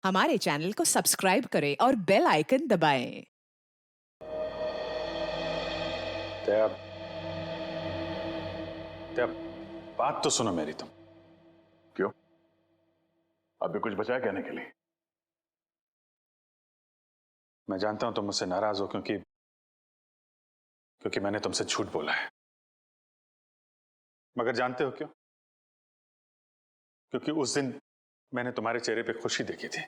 हमारे चैनल को सब्सक्राइब करें और बेल आइकन दबाएं। दया, दया, बात तो सुनो मेरी तुम। क्यों? अभी कुछ बचा है कहने के लिए? मैं जानता हूं तुम मुझसे नाराज हो क्योंकि मैंने तुमसे झूठ बोला है। मगर जानते हो क्यों? क्योंकि उस दिन मैंने तुम्हारे चेहरे पे खुशी देखी थी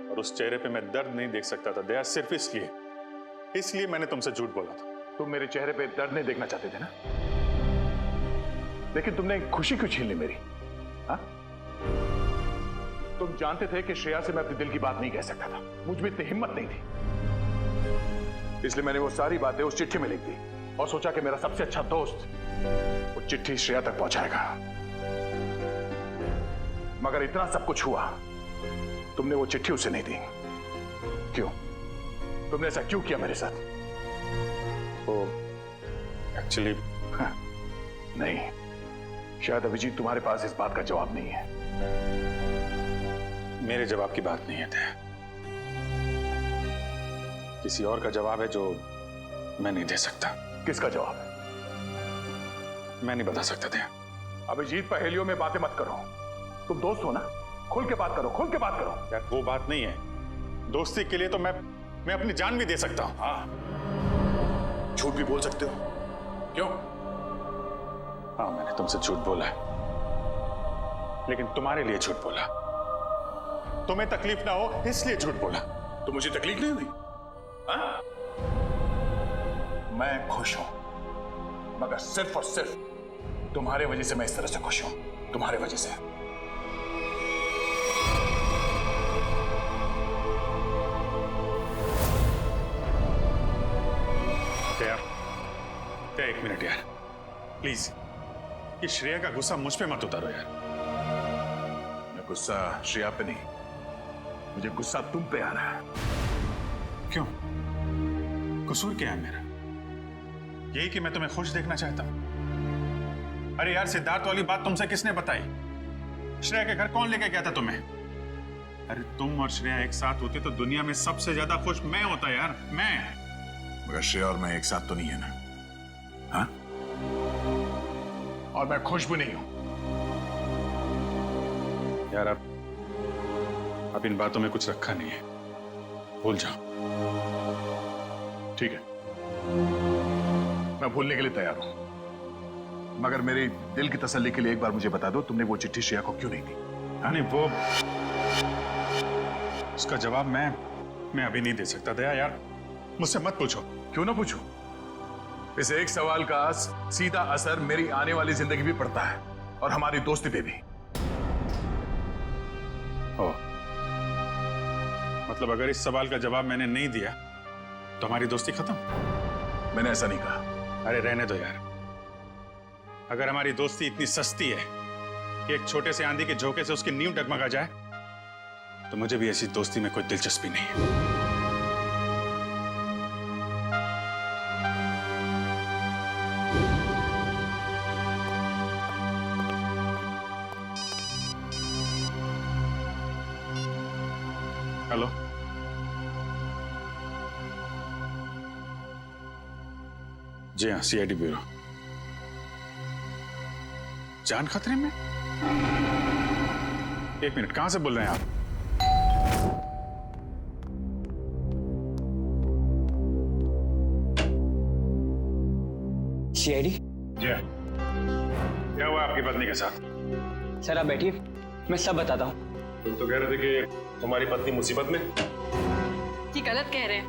और उस चेहरे पे मैं दर्द नहीं देख सकता था दया, सिर्फ इसलिए मैंने तुमसे झूठ बोला था। तुम मेरे चेहरे पे दर्द नहीं देखना चाहते थे ना, लेकिन तुमने खुशी क्यों छीन ली मेरी? हाँ? तुम जानते थे कि श्रेया से मैं अपने दिल की बात नहीं कह सकता था, मुझ में इतनी हिम्मत नहीं थी, इसलिए मैंने वो सारी बातें उस चिट्ठी में लिख दी और सोचा कि मेरा सबसे अच्छा दोस्त वो चिट्ठी श्रेया तक पहुंचाएगा। मगर इतना सब कुछ हुआ, तुमने वो चिट्ठी उसे नहीं दी। क्यों? तुमने ऐसा क्यों किया मेरे साथ? वो एक्चुअली नहीं, शायद अभिजीत तुम्हारे पास इस बात का जवाब नहीं है। मेरे जवाब की बात नहीं है दया, किसी और का जवाब है जो मैं नहीं दे सकता। किसका जवाब है? मैं नहीं बता सकता दया। अभिजीत, पहेलियों में बातें मत करो, तुम दोस्त हो ना, खुल के बात करो, खुल के बात करो। यार वो बात नहीं है, दोस्ती के लिए तो मैं अपनी जान भी दे सकता हूं। हाँ, झूठ भी बोल सकते हो। क्यों? हाँ, मैंने तुमसे झूठ बोला है, लेकिन तुम्हारे लिए झूठ बोला, तुम्हें तकलीफ ना हो इसलिए झूठ बोला। तो मुझे तकलीफ नहीं हुई? हाँ? मैं खुश हूं, मगर सिर्फ और सिर्फ तुम्हारे वजह से मैं इस तरह से खुश हूं, तुम्हारे वजह से। क्या एक मिनट यार, प्लीज, ये श्रेया का गुस्सा मुझ पे मत उतारो यार। मैं गुस्सा श्रेया पे नहीं, मुझे गुस्सा तुम पे आ रहा है। क्यों? कसूर क्या है मेरा? यही कि मैं तुम्हें खुश देखना चाहता हूं। अरे यार, सिद्धार्थ वाली बात तुमसे किसने बताई? श्रेया के घर कौन लेके गया था तुम्हें? अरे तुम और श्रेया एक साथ होते तो दुनिया में सबसे ज्यादा खुश मैं होता यार, मैं। मगर श्रेया और मैं एक साथ तो नहीं है ना? हाँ? और मैं खुश भी नहीं हूं। यार अब इन बातों में कुछ रखा नहीं है, भूल जाओ। ठीक है, मैं भूलने के लिए तैयार हूं, मगर मेरे दिल की तसल्ली के लिए एक बार मुझे बता दो, तुमने वो चिट्ठी श्रेया को क्यों नहीं दी? नहीं, वो उसका जवाब मैं अभी नहीं दे सकता दया यार, मुझसे मत पूछो। क्यों ना पूछूं? इस एक सवाल का सीधा असर मेरी आने वाली जिंदगी भी पड़ता है और हमारी दोस्ती पे भी। ओ, मतलब अगर इस सवाल का जवाब मैंने नहीं दिया तो हमारी दोस्ती खत्म? मैंने ऐसा नहीं कहा। अरे रहने दो यार, अगर हमारी दोस्ती इतनी सस्ती है कि एक छोटे से आंधी के झोंके से उसकी नींव डगमगा जाए, तो मुझे भी ऐसी दोस्ती में कोई दिलचस्पी नहीं है। हेलो, जी हाँ, सीआईडी ब्यूरो। जान खतरे में? एक मिनट, कहां से बोल रहे हैं आप? सीआईडी? जी हाँ। क्या हुआ आपकी पत्नी के साथ? सर आप बैठिए, मैं सब बताता हूँ। तुम तो कह रहे थे कि तुम्हारी पत्नी मुसीबत में। ये गलत कह रहे हैं।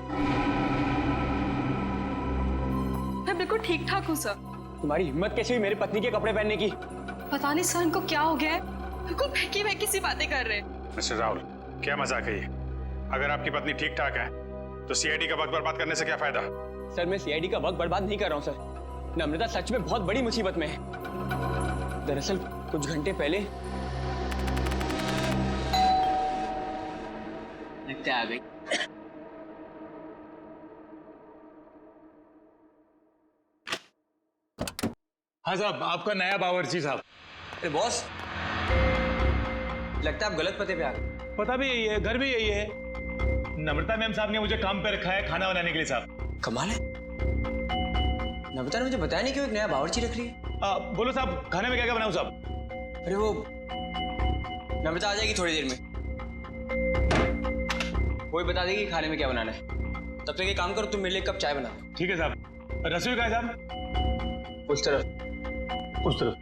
मैं बिल्कुल ठीक ठाक हूँ सर। तुम्हारी हिम्मत कैसे हुई मेरी पत्नी के कपड़े पहनने की? पता नहीं सर इनको क्या हो गया है, बिल्कुल बहकी बहकी सी बातें कर रहे हैं। मिस्टर राहुल, क्या मजाक है ये? अगर आपकी पत्नी ठीक ठाक है तो सीआईडी का वक्त बर्बाद करने से क्या फायदा? सर मैं सीआईडी का वक्त बर्बाद नहीं कर रहा हूँ सर। नम्रता सच में बहुत बड़ी मुसीबत में है। दरअसल कुछ घंटे पहले लगता आ गई। हाँ साहब, आपका नया बावर्ची साहब। अरे बॉस, लगता है आप गलत पते पे आ गए। पता भी यही है, घर भी यही है। नम्रता मैम साहब ने मुझे काम पे रखा है खाना बनाने के लिए साहब। कमाल है, नम्रता ने मुझे बताया नहीं कि वो एक नया बावर्ची रख रही है। बोलो साहब, खाने में क्या क्या बनाऊं साहब? अरे वो नम्रता आ जाएगी थोड़ी देर में, वो ही बता देगी खाने में क्या बनाना है। तब तक एक काम करो, तुम मेरे लिए एक कप चाय बना दो। ठीक है साहब। रसोई कहाँ है साहब? उस तरफ। उस तरफ।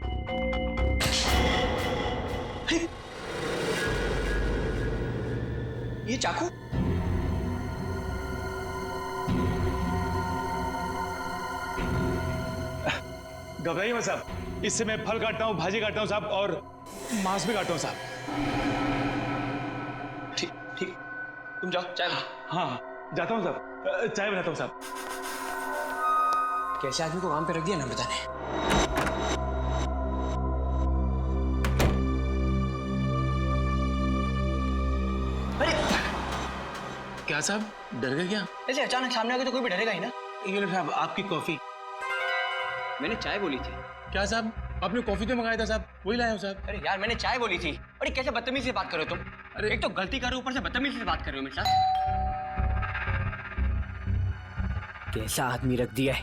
ये चाकू? घबराइए मत साहब, इससे मैं फल काटता हूँ, भाजी काटता हूँ साहब, और मांस भी काटता हूँ साहब। ठीक ठीक, तुम जाओ चाय बना। हाँ जाता हूँ साहब, चाय बनाता हूँ साहब। कैसे आदमी को काम पे रख दिया नम्रता ने। अरे क्या साहब, डर गए क्या? ऐसे अचानक सामने आ गए तो कोई भी डरेगा ही ना। ये लो साहब आपकी कॉफी। मैंने चाय बोली थी। क्या साहब, आपने कॉफी तो मंगाया था साहब, वही लाया हूँ साहब। अरे यार मैंने चाय बोली थी। अरे कैसे बदतमीजी से बात कर रहे हो तुम? अरे एक तो गलती कर रहे हो, ऊपर से बदतमीजी से बात कर रहे हो मेरे साथ। कैसा आदमी रख दिया है।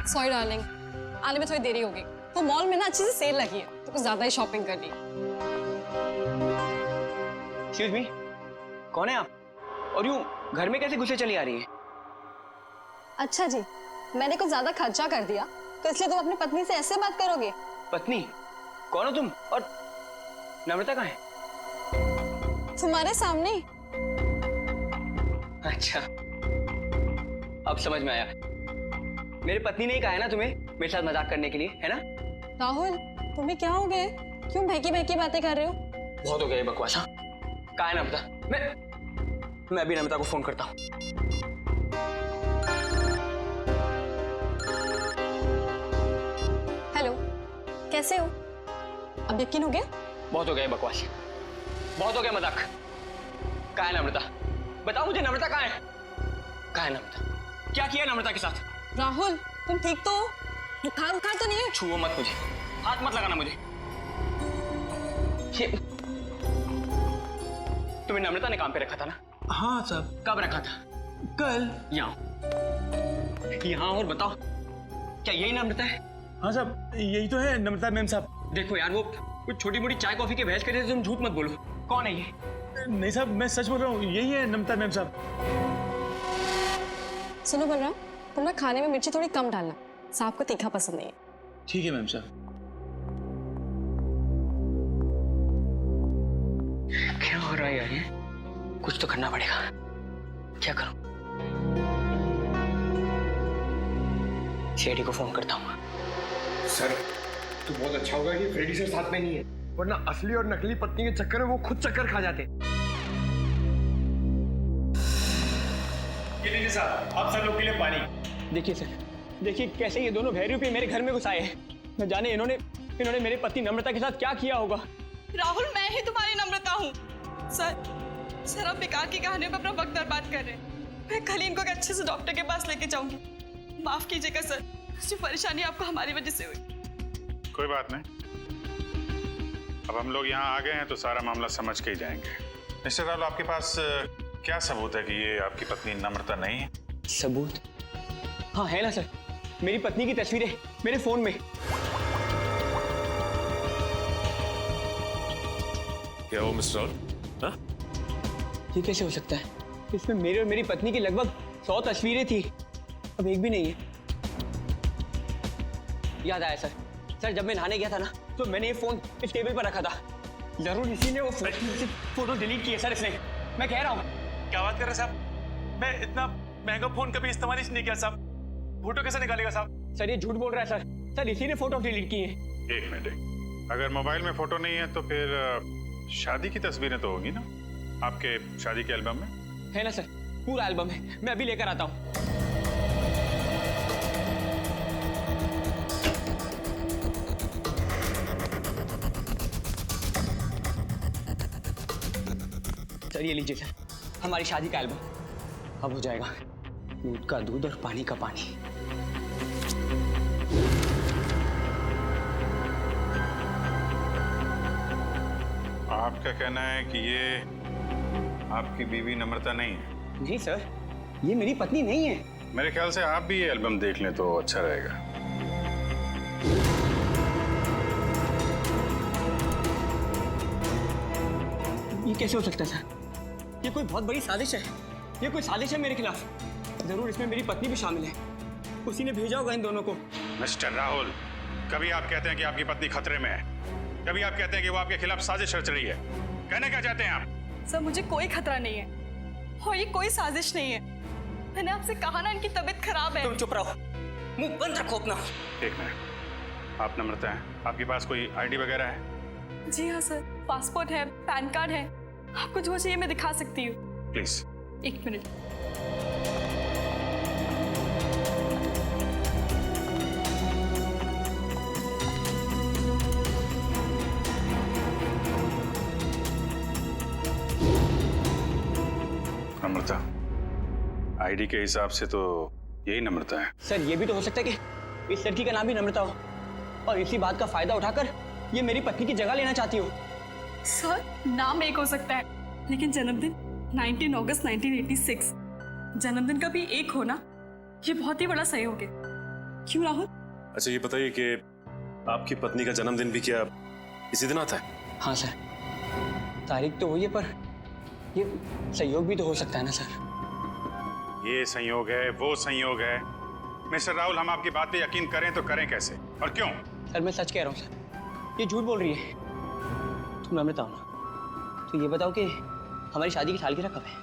सॉरी डार्लिंग, आने में थोड़ी देरी होगी। वो मॉल में ना अच्छी सी सेल लगी है तो कुछ ज्यादा ही शॉपिंग कर ली। एक्सक्यूज मी, कौन है आप? और यूं घर में कैसे घुसे चली आ रही है? अच्छा जी, मैंने कुछ ज्यादा खर्चा कर दिया तो इसलिए तुम अपनी पत्नी से ऐसे बात करोगे? पत्नी? कौन हो तुम? और नम्रता कहाँ है? तुम्हारे सामने। अच्छा, अब समझ में आया। मेरी पत्नी ने ही कहा है ना तुम्हें मेरे साथ मजाक करने के लिए, है ना? राहुल, तुम्हें क्या हो गया? क्यों बहकी बहकी बातें कर रहे हो? बहुत हो गया ये बकवास। हाँ, कहाँ है नम्रता? मैं अभी नम्रता को फोन करता हूँ। हेलो, कैसे हो? अब यकीन हो गया? बहुत हो गया ये बकवास, बहुत हो गया मजाक। कहाँ है नम्रता? बताओ मुझे, नम्रता कहाँ है? कहाँ है नम्रता? क्या किया नम्रता के साथ? राहुल, तुम ठीक तो हो? बुखार बुखार तो नहीं है? छुओ मत मुझे, हाथ मत लगाना मुझे। ये तुम्हें नम्रता ने काम पे रखा था ना? हाँ साहब। कब रखा था? कल। यहाँ और बताओ, क्या यही नम्रता है? हाँ साहब, यही तो है नम्रता मैम साहब। देखो यार, वो कुछ छोटी मोटी चाय कॉफी के बहस करे थे, तुम झूठ मत बोलो। कौन है ये? नहीं साहब, मैं सच बोल रहा हूँ, यही है नम्रता मैम साहब। सुनो बलराम, तुम ना खाने में मिर्ची थोड़ी कम डालना, साहब को तीखा पसंद नहीं है। ठीक है मैम साहब। क्या हो रहा है यार? ये कुछ तो करना पड़ेगा। क्या करूं? शेडी को फोन करता हूँ। सर, तो बहुत अच्छा होगा कि फ्रेडी सर साथ में नहीं है, वरना असली और नकली पत्नी के चक्कर में वो खुद चक्कर खा जाते। ये लीजिए साहब, आप सब लोग के लिए पानी। देखिए सर, देखिए कैसे ये दोनों भैरूपी मेरे घर में घुस आए हैं। न जाने इन्होंने मेरी पत्नी नम्रता के साथ क्या किया होगा। राहुल, मैं ही तुम्हारी नम्रता हूँ। सर आप बेकार की कहानियों पर अपना वक्त बर्बाद कर रहे हैं। मैं कल ही इनको एक अच्छे से डॉक्टर के पास लेके जाऊंगी। माफ कीजिएगा सर, जो परेशानी आपको हमारी वजह से हुई। कोई बात नहीं, अब हम लोग यहाँ आ गए हैं तो सारा मामला समझ के ही जाएंगे। मिस्टर राहुल, आपके पास क्या सबूत है कि ये आपकी पत्नी नम्रता नहीं है? सबूत? हाँ है ना सर, मेरी पत्नी की तस्वीरें मेरे फोन में। क्या वो मिस्टर राहुल? हाँ? ये कैसे हो सकता है? इसमें मेरे और मेरी पत्नी की लगभग 100 तस्वीरें थी, अब एक भी नहीं है। याद आया सर, जब मैं नहाने गया था ना तो मैंने ये फोन इस टेबल पर रखा था। जरूर इसी ने वो फोटो डिलीट की है सर, इसने। मैं कह रहा हूँ। क्या बात कर रहे हैं साहब? मैं इतना महंगा फोन कभी इस्तेमाल ही नहीं किया साहब। फोटो कैसे निकालेगा साहब? सर ये झूठ बोल रहा है सर, इसी ने फोटो डिलीट की है। एक मिनट, अगर मोबाइल में फोटो नहीं है तो फिर शादी की तस्वीरें तो होगी ना आपके शादी के एल्बम में? है ना सर, पूरा एल्बम है, मैं अभी लेकर आता हूँ। सर ये लीजिए सर, हमारी शादी का एल्बम। अब हो जाएगा दूध का दूध और पानी का पानी। आपका कहना है कि ये आपकी बीवी नम्रता नहीं है? नहीं सर, ये मेरी पत्नी नहीं है। मेरे ख्याल से आप भी ये एल्बम देख लें तो अच्छा रहेगा। ये कैसे हो सकता है सर? ये कोई बहुत बड़ी साजिश है। ये कोई साजिश है मेरे खिलाफ। जरूर इसमें मेरी पत्नी भी शामिल है। उसी ने भेजा होगा इन दोनों को। मिस्टर राहुल, कभी आप कहते हैं कि आपकी पत्नी खतरे में है, कभी आप कहते हैं कि वो आपके खिलाफ साजिश रच रही है। कहना क्या चाहते हैं आप? सर मुझे कोई खतरा नहीं है और ये कोई साजिश नहीं है। मैंने आपसे कहा ना इनकी तबीयत खराब है। तुम चुप रहो, मुंह बंद रखो अपना। एक मिनट, आप नम्रता हैं, आपके पास कोई आईडी वगैरह है? जी हाँ सर, पासपोर्ट है, पैन कार्ड है। आपको जो चाहिए मैं दिखा सकती हूँ। प्लीज। एक मिनट। नम्रता, आईडी के हिसाब से तो यही नम्रता है। सर ये भी तो हो सकता है कि इस लड़की का नाम भी नम्रता हो और इसी बात का फायदा उठाकर ये मेरी पत्नी की जगह लेना चाहती हो। सर नाम एक हो सकता है लेकिन जन्मदिन 19 अगस्त 1986। जन्मदिन का भी एक होना ये बहुत ही बड़ा सहयोग है। क्यों राहुल? अच्छा ये बताइए कि आपकी पत्नी का जन्मदिन भी क्या इसी दिन आता है? हाँ सर, तारीख तो वही है पर ये सहयोग भी तो हो सकता है ना सर। ये संयोग है, वो संयोग है। मिस्टर राहुल, हम आपकी बात पे यकीन करें तो करें कैसे और क्यों? सर मैं सच कह रहा हूँ सर, ये झूठ बोल रही है। तुम नम्रता हो ना, तो ये बताओ कि हमारी शादी की सालगिरह कब है?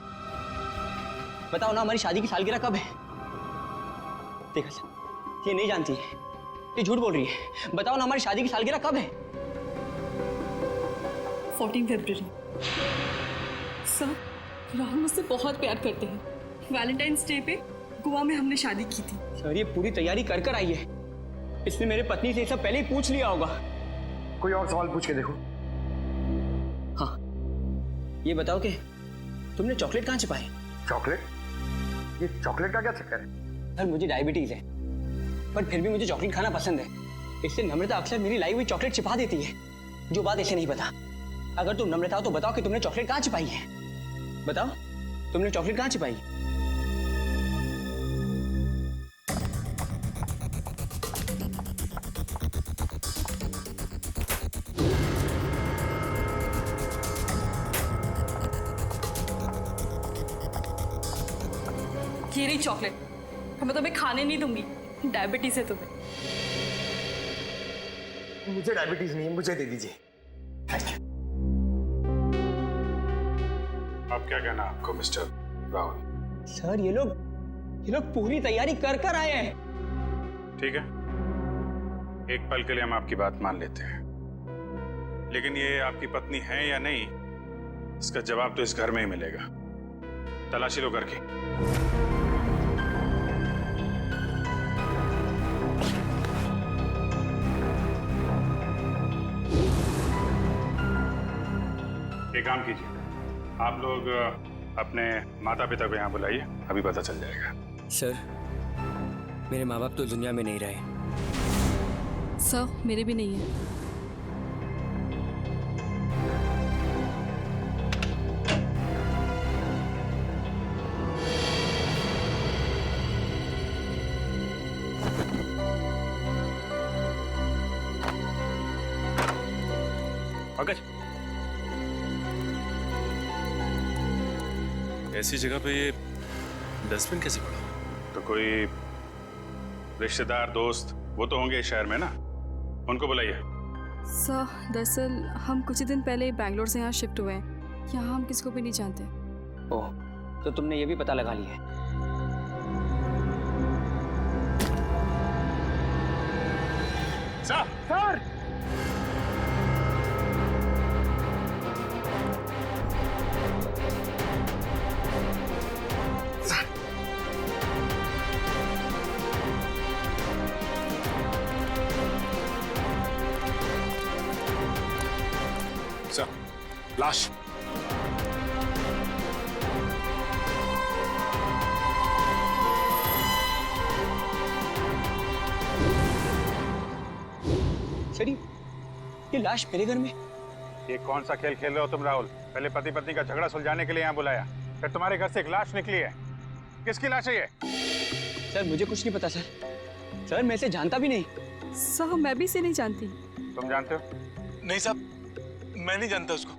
बताओ ना, हमारी शादी की सालगिरह कब है? देखा सर, ये नहीं जानती है, ये झूठ बोल रही है। बताओ ना, हमारी शादी की सालगिरह कब है? 14 फरवरी। सर राहुल मुझसे बहुत प्यार करते हैं। वैलेंटाइंस डे पे गोवा में हमने शादी की थी। सर ये पूरी तैयारी कर कर आई है। इसने मेरे पत्नी से सब पहले ही पूछ लिया होगा। कोई और सवाल पूछ के देखो। हाँ, ये बताओ कि तुमने चॉकलेट कहाँ छिपाई? चॉकलेट? ये चॉकलेट का क्या चक्कर है? सर मुझे डायबिटीज है पर फिर भी मुझे चॉकलेट खाना पसंद है। इससे नम्रता अक्सर मेरी लाई हुई चॉकलेट छिपा देती है, जो बात इसे नहीं पता। अगर तुम नम्रता हो तो बताओ कि तुमने चॉकलेट कहाँ छिपाई है? बताओ, तुमने चॉकलेट कहाँ छिपाई? ये रही चॉकलेट। मैं तुम्हें खाने नहीं दूंगी, डायबिटीज है तुम्हें। मुझे डायबिटीज नहीं है, मुझे दे दीजिए। अब क्या कहना आपको मिस्टर राहुल? सर ये लोग पूरी तैयारी कर कर आए हैं। ठीक है, एक पल के लिए हम आपकी बात मान लेते हैं, लेकिन ये आपकी पत्नी है या नहीं, इसका जवाब तो इस घर में ही मिलेगा। तलाशी लो घर की। एक काम कीजिए, आप लोग अपने माता पिता को यहाँ बुलाइए, अभी पता चल जाएगा। सर मेरे माँ बाप तो दुनिया में नहीं रहे। सर मेरे भी नहीं है। अगर ऐसी जगह पे ये डस्टबिन कैसे पड़ा? तो कोई रिश्तेदार दोस्त वो तो होंगे इस शहर में ना, उनको बुलाइए। सर दरअसल हम कुछ ही दिन पहले बैंगलोर से यहाँ शिफ्ट हुए हैं। यहाँ हम किसी को भी नहीं जानते। ओह, तो तुमने ये भी पता लगा लिया है? सर! सर, लाश। सर ये लाश मेरे घर में ये कौन सा खेल खेल रहे हो तुम राहुल? पहले पति पत्नी का झगड़ा सुलझाने के लिए यहाँ बुलाया, फिर तुम्हारे घर से एक लाश निकली है। किसकी लाश है ये? सर मुझे कुछ नहीं पता सर मैं इसे जानता भी नहीं। सर मैं भी इसे नहीं जानती। तुम जानते हो? नहीं साहब, मैं नहीं जानता उसको।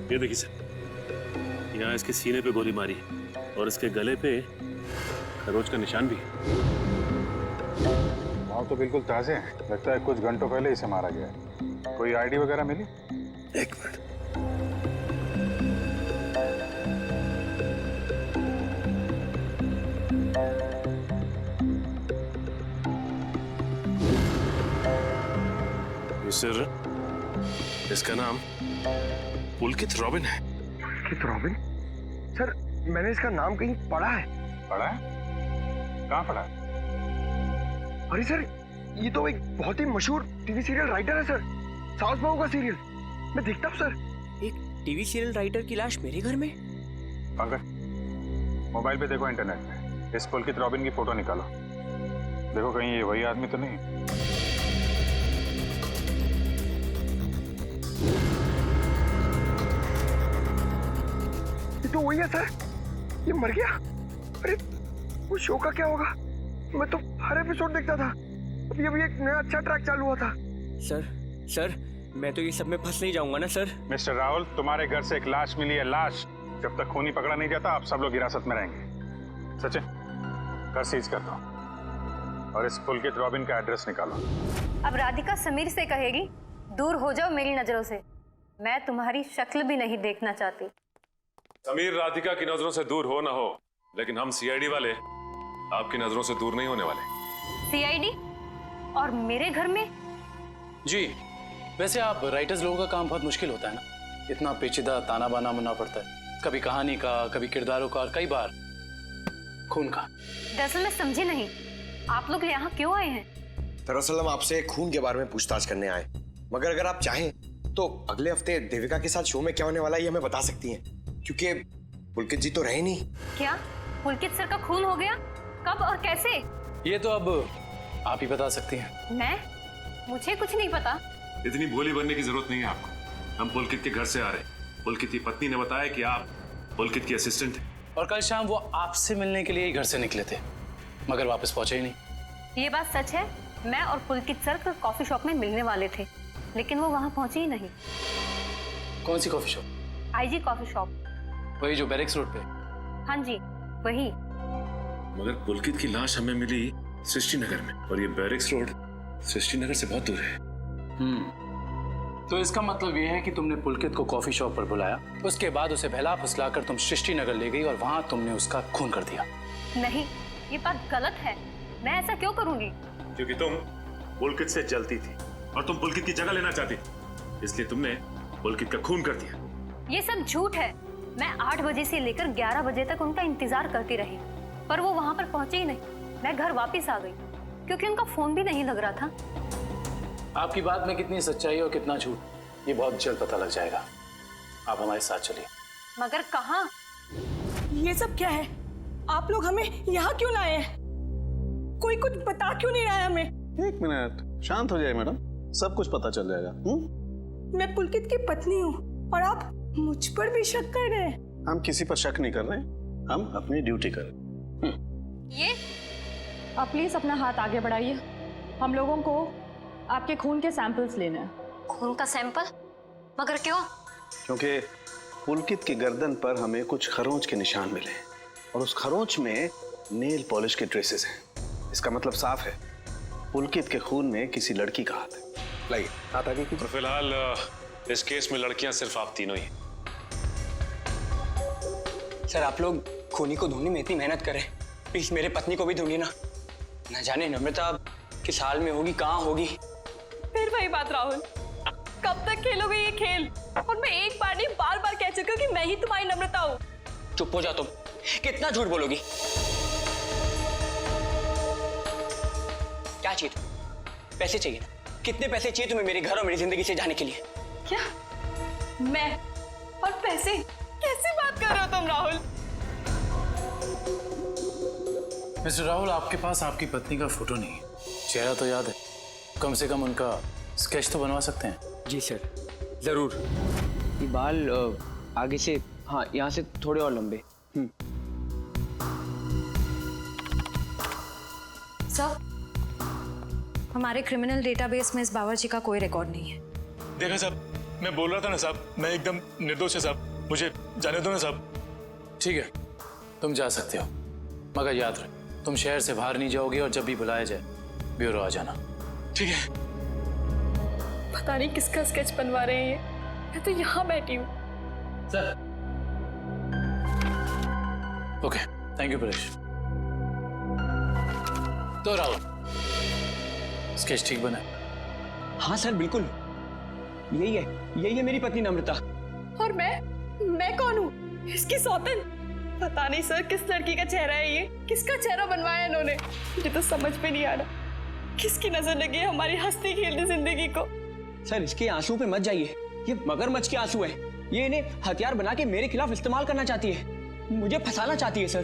ये देखिए सर, यहाँ इसके सीने पे गोली मारी है और इसके गले पे खरोच का निशान भी है। घाव तो बिल्कुल ताजे हैं, लगता है कुछ घंटों पहले इसे मारा गया है। कोई आईडी वगैरह मिली? एक मिनट। सर, इसका नाम पुलकित रॉबिन है। पुलकित रॉबिन? सर मैंने इसका नाम कहीं पढ़ा है। पढ़ा है? कहाँ पढ़ा है? अरे सर ये तो एक बहुत ही मशहूर टीवी सीरियल राइटर है सर, साउथ बहू का सीरियल। मैं देखता हूँ सर। एक टीवी सीरियल राइटर की लाश मेरे घर में? पंकज, मोबाइल पे देखो, इंटरनेट पे इस पुलकित रॉबिन की फोटो निकालो, देखो कहीं ये वही आदमी तो नहीं। ये तो वही है सर, ये मर गया। अरे वो शो का क्या होगा? मैं तो हर एपिसोड देखता था, अभी अभी एक नया अच्छा ट्रैक चालू हुआ था। सर मैं तो ये सब में फंस नहीं जाऊंगा ना सर? मिस्टर राहुल, तुम्हारे घर से एक लाश मिली है, लाश। जब तक खूनी पकड़ा नहीं जाता आप सब लोग हिरासत में रहेंगे। सचिन, घर सीज कर दो और इस पुलकित रॉबिन का एड्रेस निकालो। अब राधिका समीर से कहेगी दूर हो जाओ मेरी नजरों से, मैं तुम्हारी शक्ल भी नहीं देखना चाहती। समीर राधिका की नजरों से दूर हो ना हो, लेकिन हम सीआईडी वाले आपकी नजरों से दूर नहीं होने वाले। सीआईडी? और मेरे घर में? जी, वैसे आप राइटर्स लोगों का काम बहुत मुश्किल होता है ना, इतना पेचीदा ताना बाना मुनना पड़ता है, कभी कहानी का, कभी किरदारों का और कई बार खून का। दरअसल मैं समझी नहीं, आप लोग यहाँ क्यों आए हैं? दरअसल हम आपसे खून के बारे में पूछताछ करने आए, मगर अगर आप चाहें तो अगले हफ्ते देविका के साथ शो में क्या होने वाला है ये हमें बता सकती हैं, क्योंकि पुलकित जी तो रहे नहीं। क्या पुलकित सर का खून हो गया? कब और कैसे? ये तो अब आप ही बता सकती हैं। मैं? मुझे कुछ नहीं पता। इतनी भोली बनने की जरूरत नहीं है आपको। हम पुलकित के घर से आ रहे। पुलकित की पत्नी ने बताया कि आप पुलकित की असिस्टेंट हैं। और कल शाम वो आपसे मिलने के लिए ही घर से निकले थे, मगर वापस पहुंचे ही नहीं। ये बात सच है, मैं और पुलकित सर कॉफी शॉप में मिलने वाले थे, लेकिन वो वहाँ पहुंचे ही नहीं। कौन सी coffee shop? IG coffee shop. वही जो बैरिक्स रोड पे? हाँ जी वही। मगर पुलकित की लाश हमें मिली सृष्टि नगर में, और ये बैरिक्स रोड सृष्टि नगर से बहुत दूर है। तो इसका मतलब ये है कि तुमने पुलकित को कॉफी शॉप पर बुलाया, उसके बाद उसे बहला फुसलाकर तुम सृष्टि नगर ले गई और वहां तुमने उसका खून कर दिया। नहीं, ये बात गलत है, मैं ऐसा क्यों करूंगी? क्योंकि तुम पुलकित से जलती थी और तुम पुलकित की जगह लेना चाहती थी, इसलिए तुमने पुलकित का खून कर दिया। ये सब झूठ है। मैं 8 बजे से लेकर 11 बजे तक उनका इंतजार करती रही, पर वो वहां पर पहुंचे ही नहीं। मैं घर वापस आ गई क्योंकि उनका फोन भी नहीं लग रहा था। आपकी बात में कितनी सच्चाई और कितना झूठ ये बहुत जल्द पता लग जाएगा। आप हमारे साथ चलिए। मगर कहाँ? ये सब क्या है? आप लोग हमें यहाँ क्यों लाए हैं? कोई कुछ बता क्यों नहीं रहा है हमें? एक मिनट, शांत हो जाए मैडम, सब कुछ पता चल जाएगा। मैं पुलकित की पत्नी हूँ और आप मुझ पर भी शक कर रहे हैं। हम किसी पर शक नहीं कर रहे, हम अपनी ड्यूटी कर रहे हैं। ये आप प्लीज अपना हाथ आगे बढ़ाइए, हम लोगों को आपके खून के सैंपल्स लेने हैं। खून का सैंपल? मगर क्यों? क्योंकि पुलकित की गर्दन पर हमें कुछ खरोंच के निशान मिले और उस खरोंच में नेल पॉलिश के ट्रेसेस हैं। इसका मतलब साफ है, पुलकित के खून में किसी लड़की का हाथ है। लाइए हाथ आगे कीजिए। तो फिलहाल इस केस में लड़कियां सिर्फ आप तीनों ही। सर आप लोग खूनी को ढूंढने में इतनी मेहनत करें, प्लीज मेरे पत्नी को भी ढूंढिए ना। न जाने नम्रता किस हाल में होगी, कहाँ होगी। फिर वही बात राहुल, कब तक खेलोगे ये खेल? और मैं एक बार नहीं बार बार कह चुकी हूँ कि मैं ही तुम्हारी नम्रता हूँ। चुप हो जा तुम, कितना झूठ बोलोगी? क्या चाहिए तुम्हें? पैसे चाहिए ना? कितने पैसे चाहिए तुम्हें मेरे घर और मेरी जिंदगी से जाने के लिए? क्या? मैं और पैसे? कैसी बात कर रहे हो तुम राहुल? मिस्टर राहुल, आपके पास आपकी पत्नी का फोटो नहीं है, चेहरा तो याद है, कम से कम उनका स्केच तो बनवा सकते हैं। जी सर, जरूर। ये बाल आगे से, हाँ यहाँ से थोड़े और लंबे। सर, हमारे क्रिमिनल डेटाबेस में इस बावर्ची का कोई रिकॉर्ड नहीं है। देखा साहब, मैं बोल रहा था ना साहब, मैं एकदम निर्दोष है साहब, मुझे जाने दो ना साहब। ठीक है, तुम जा सकते हो, मगर याद रख तुम शहर से बाहर नहीं जाओगे और जब भी बुलाया जाए ब्यूरो आ जाना। ठीक है। पता नहीं किसका स्केच बनवा रहे हैं ये, मैं तो यहाँ बैठी हूँ। Sir. Okay, thank you Paresh. तो राहुल, स्केच ठीक बना? हाँ सर, बिल्कुल यही है मेरी पत्नी नम्रता। और मैं कौन हूँ? इसकी सौतन? पता नहीं सर किस लड़की का चेहरा है ये, किसका चेहरा बनवाया इन्होंने, मुझे तो समझ में नहीं आ रहा। किसकी नजर लगी है हमारी हंसती खेलती जिंदगी को। सर इसके आंसू पे मत जाइए, ये मगरमच्छ के आंसू है। ये इन्हें हथियार बना के मेरे खिलाफ इस्तेमाल करना चाहती है, मुझे फंसाना चाहती है सर।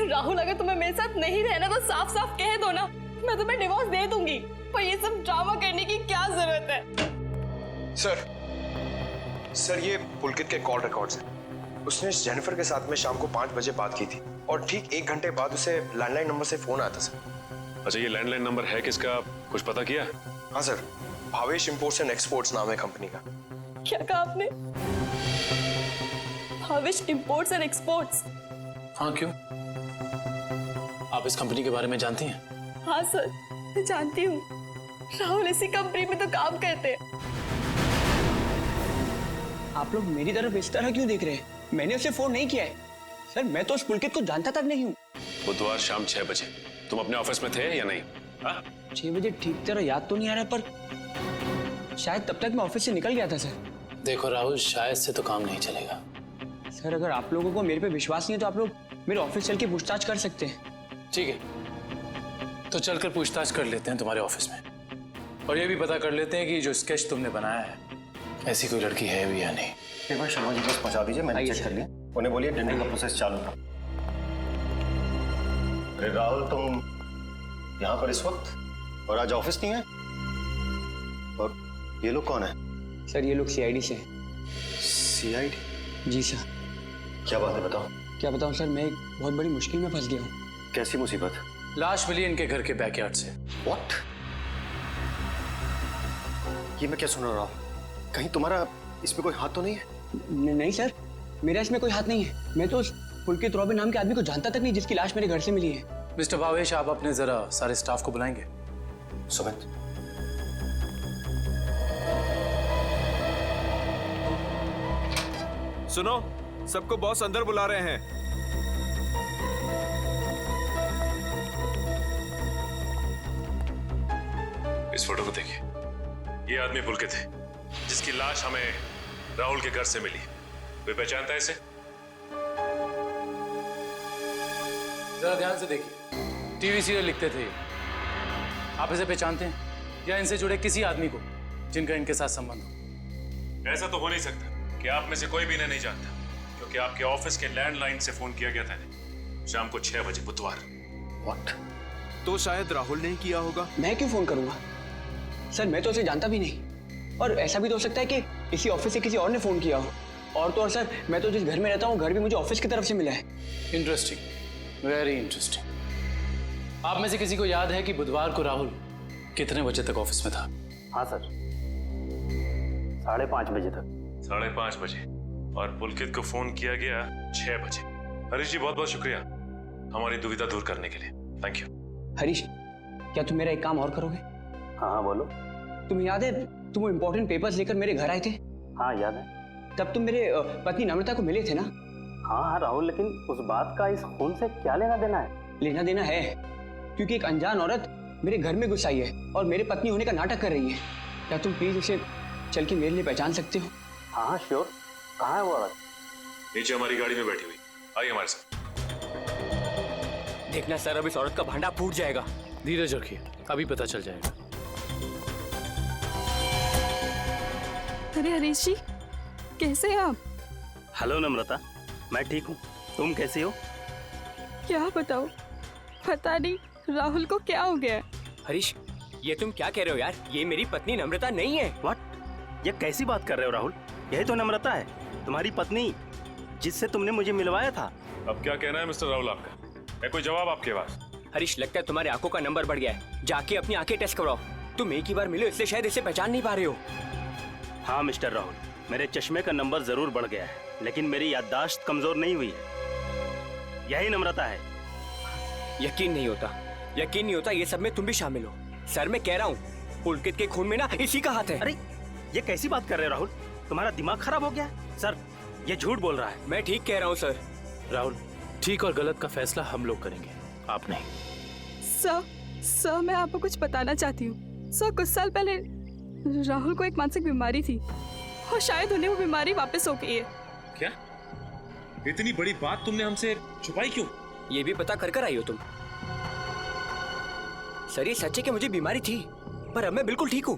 राहुल, अगर तुम्हें मेरे साथ नहीं रहना तो साफ साफ कह दो ना, मैं तुम्हें डिवोर्स दे दूंगी। पर ये सब ड्रामा करने की क्या जरूरत है? सर ये पुलकित के कॉल रिकॉर्ड्स हैं। उसने जेनिफर के साथ में शाम को 5 बजे बात की थी और ठीक 1 घंटे बाद उसे लैंडलाइन नंबर से फोन आया था सर। अच्छा, ये लैंडलाइन नंबर है किसका, कुछ पता किया? हाँ sir, Bhavesh imports and exports नाम है कंपनी का। क्या कहा आपने? Bhavesh imports and exports? हाँ, क्यों? आप इस कंपनी के बारे में जानती हैं? हाँ सर, मैं जानती हूँ। राहुल इसी कंपनी में तो काम करते हैं। आप लोग मेरी तरफ इस तरह क्यों देख रहे हैं? मैंने उसे फोन नहीं किया है सर, मैं तो उस पुलकित को जानता तक नहीं हूँ। बुधवार शाम 6 बजे तुम अपने ऑफिस में थे या नहीं? 6 बजे ठीक तरह याद तो नहीं आ रहा, पर शायद तब तक मैं ऑफिस से निकल गया था सर। देखो राहुल, शायद से तो काम नहीं चलेगा। सर अगर आप लोगों को मेरे पे विश्वास नहीं है तो आप लोग मेरे ऑफिस चल के पूछताछ कर सकते हैं। ठीक है, तो चलकर पूछताछ कर लेते हैं तुम्हारे ऑफिस में, और ये भी पता कर लेते हैं कि जो स्केच तुमने बनाया है ऐसी कोई लड़की है भी या नहीं। एक बार शर्मा जी बस पहुंचा दीजिए, मैंने चेक कर लिया। उन्हें बोलिए डेंटिंग का प्रोसेस चालू था। अरे राहुल, तुम यहाँ पर इस वक्त और आज ऑफिस नहीं है? और ये लोग कौन है? सर ये लोग सीआईडी से हैं। सीआईडी? जी सर। क्या बात है, बताओ। क्या बताऊं सर, मैं एक बहुत बड़ी मुश्किल में फंस गया हूँ। कैसी मुसीबत? लाश मिली इनके घर के बैकयार्ड से। व्हाट? ये मैं क्या सुन रहा हूँ? कहीं तुम्हारा इसमें कोई हाथ तो नहीं है? नहीं सर, मेरा इसमें कोई हाथ नहीं है। मैं तो उस पुलकित रॉबिन नाम के आदमी को जानता तक नहीं जिसकी लाश मेरे घर से मिली है। मिस्टर भावेश, आप अपने जरा सारे स्टाफ को बुलाएंगे। सुमित, सुनो, सबको बॉस अंदर बुला रहे हैं। इस फोटो को देखिए, ये आदमी पुलकित है जिसकी लाश हमें राहुल के घर से मिली। कोई पहचानता है इसे? जरा ध्यान से देखिए, टीवी सीरियल लिखते थे। आप इसे पहचानते हैं या इनसे जुड़े किसी आदमी को जिनका इनके साथ संबंध हो? ऐसा तो हो नहीं सकता कि आप में से कोई भी इन्हें नहीं जानता, क्योंकि आपके ऑफिस के लैंडलाइन से फोन किया गया था इन्हें शाम को 6 बजे बुधवार। व्हाट? तो शायद राहुल ने किया होगा। मैं क्यों फोन करूंगा सर, मैं तो उसे जानता भी नहीं। और ऐसा भी तो हो सकता है कि इसी ऑफिस से किसी और ने फोन किया हो। और तो और सर, मैं तो जिस घर में रहता हूँ घर भी मुझे ऑफिस की तरफ से मिला है। Interesting, very interesting. आप में से किसी को याद है कि बुधवार को राहुल कितने बजे तक ऑफिस में था? हाँ सर, 5:30 बजे तक। 5:30 बजे, और पुलकित को फोन किया गया 6 बजे। हरीश जी, बहुत बहुत शुक्रिया हमारी दुविधा दूर करने के लिए। Thank you. हरीश, क्या तुम मेरा एक काम और करोगे? हाँ बोलो। तुम्हें याद है तुम वो इम्पोर्टेंट पेपर्स लेकर मेरे घर आए थे? हाँ याद है। तब तुम मेरे पत्नी नम्रता को मिले थे ना? हाँ राहुल, लेकिन उस बात का इस खून से क्या लेना देना है? लेना देना है, क्योंकि एक अनजान औरत मेरे घर में घुस आई है और मेरे पत्नी होने का नाटक कर रही है। क्या तुम प्लीज उसे चल के मेरे लिए पहचान सकते हो? हाँ श्योर। कहाँ है वो औरत? नीचे हमारी गाड़ी में बैठी हुई, आइए हमारे साथ। देखना सर, अब इस औरत का भांडा फूट जाएगा। धीरज रखिए, अभी पता चल जाएगा। अरे हरीश जी, कैसे हैं आप? हेलो नम्रता, मैं ठीक हूँ, तुम कैसी हो? क्या बताओ, पता नहीं राहुल को क्या हो गया है। हरीश, ये तुम क्या कह रहे हो यार? ये मेरी पत्नी नम्रता नहीं है। व्हाट? ये कैसी बात कर रहे हो राहुल? यही तो नम्रता है, तुम्हारी पत्नी, जिससे तुमने मुझे मिलवाया था। अब क्या कहना है मिस्टर राहुल आपका? है कोई जवाब आपके पास? हरीश, लगता है तुम्हारे आंखों का नंबर बढ़ गया है। जाके अपनी आंखें टेस्ट करवाओ। तुम एक ही बार मिले इसलिए शायद इसे पहचान नहीं पा रहे हो। हाँ मिस्टर राहुल, मेरे चश्मे का नंबर जरूर बढ़ गया है, लेकिन मेरी याददाश्त कमजोर नहीं हुई है। यही नम्रता है। यकीन नहीं होता ये सब में तुम भी शामिल हो। सर, मैं कह रहा हूँ पुलकित के खून में ना इसी का हाथ है। अरे ये कैसी बात कर रहे हो राहुल? तुम्हारा दिमाग खराब हो गया है? सर, ये झूठ बोल रहा है। मैं ठीक कह रहा हूँ सर। राहुल, ठीक और गलत का फैसला हम लोग करेंगे, आप नहीं। सर मैं आपको कुछ बताना चाहती हूँ। सर, कुछ साल पहले राहुल को एक मानसिक बीमारी थी और शायद उन्हें वो बीमारी वापस हो गई है। क्या? इतनी बड़ी बात तुमने हमसे छुपाई क्यों? ये भी पता कर आई हो तुम? सर, ये सच है कि मुझे बीमारी थी, पर अब मैं बिल्कुल ठीक हूँ।